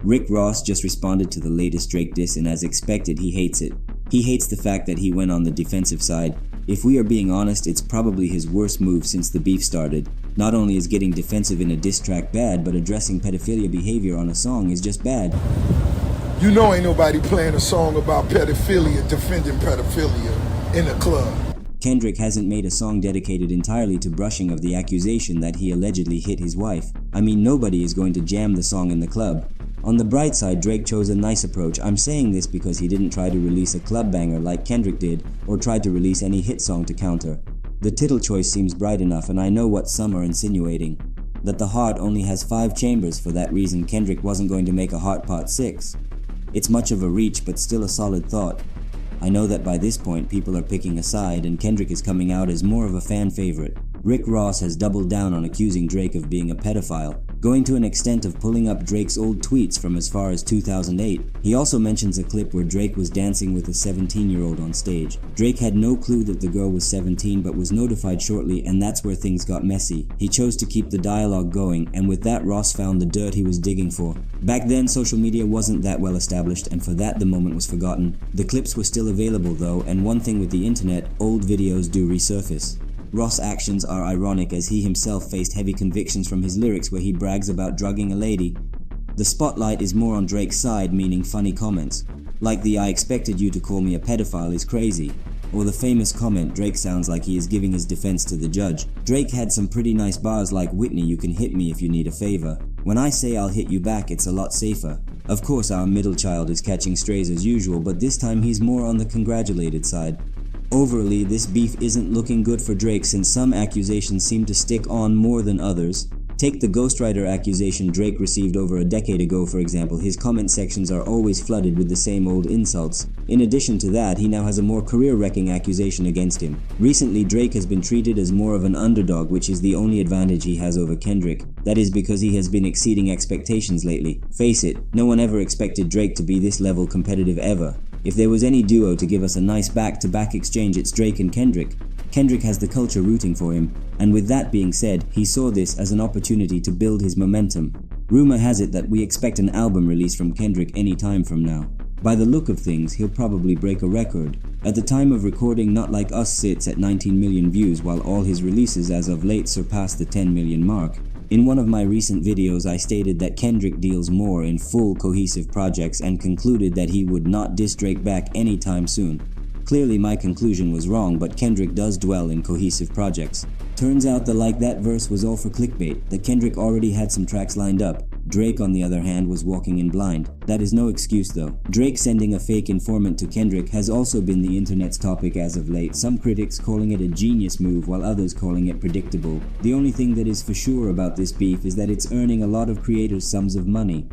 Rick Ross just responded to the latest Drake diss, and as expected, he hates it. He hates the fact that he went on the defensive side. If we are being honest, it's probably his worst move since the beef started. Not only is getting defensive in a diss track bad, but addressing pedophilia behavior on a song is just bad. You know ain't nobody playing a song about pedophilia, defending pedophilia in a club. Kendrick hasn't made a song dedicated entirely to brushing of the accusation that he allegedly hit his wife. I mean, nobody is going to jam the song in the club. On the bright side, Drake chose a nice approach. I'm saying this because he didn't try to release a club banger like Kendrick did, or tried to release any hit song to counter. The title choice seems bright enough, and I know what some are insinuating. That the heart only has 5 chambers. For that reason, Kendrick wasn't going to make a Heart Part 6. It's much of a reach, but still a solid thought. I know that by this point people are picking a side, and Kendrick is coming out as more of a fan favorite. Rick Ross has doubled down on accusing Drake of being a pedophile, going to an extent of pulling up Drake's old tweets from as far as 2008. He also mentions a clip where Drake was dancing with a 17-year-old on stage. Drake had no clue that the girl was 17 but was notified shortly, and that's where things got messy. He chose to keep the dialogue going, and with that Ross found the dirt he was digging for. Back then, social media wasn't that well established, and for that the moment was forgotten. The clips were still available though, and one thing with the internet, old videos do resurface. Ross' actions are ironic as he himself faced heavy convictions from his lyrics where he brags about drugging a lady. The spotlight is more on Drake's side, meaning funny comments, like the "I expected you to call me a pedophile is crazy," or the famous comment, "Drake sounds like he is giving his defense to the judge." Drake had some pretty nice bars like, "Whitney, you can hit me if you need a favor. When I say I'll hit you back, it's a lot safer." Of course, our middle child is catching strays as usual, but this time he's more on the congratulated side. Overall, this beef isn't looking good for Drake since some accusations seem to stick on more than others. Take the ghostwriter accusation Drake received over a decade ago, for example. His comment sections are always flooded with the same old insults. In addition to that, he now has a more career-wrecking accusation against him. Recently, Drake has been treated as more of an underdog, which is the only advantage he has over Kendrick. That is because he has been exceeding expectations lately. Face it, no one ever expected Drake to be this level competitive ever. If there was any duo to give us a nice back-to-back exchange, it's Drake and Kendrick. Kendrick has the culture rooting for him, and with that being said, he saw this as an opportunity to build his momentum. Rumor has it that we expect an album release from Kendrick any time from now. By the look of things, he'll probably break a record. At the time of recording, Not Like Us sits at 19 million views, while all his releases as of late surpass the 10 million mark. In one of my recent videos, I stated that Kendrick deals more in full cohesive projects and concluded that he would not diss Drake back anytime soon. Clearly my conclusion was wrong, but Kendrick does dwell in cohesive projects. Turns out the "like that" verse was all for clickbait, that Kendrick already had some tracks lined up. Drake, on the other hand, was walking in blind. That is no excuse though. Drake sending a fake informant to Kendrick has also been the internet's topic as of late, some critics calling it a genius move while others calling it predictable. The only thing that is for sure about this beef is that it's earning a lot of creators sums of money.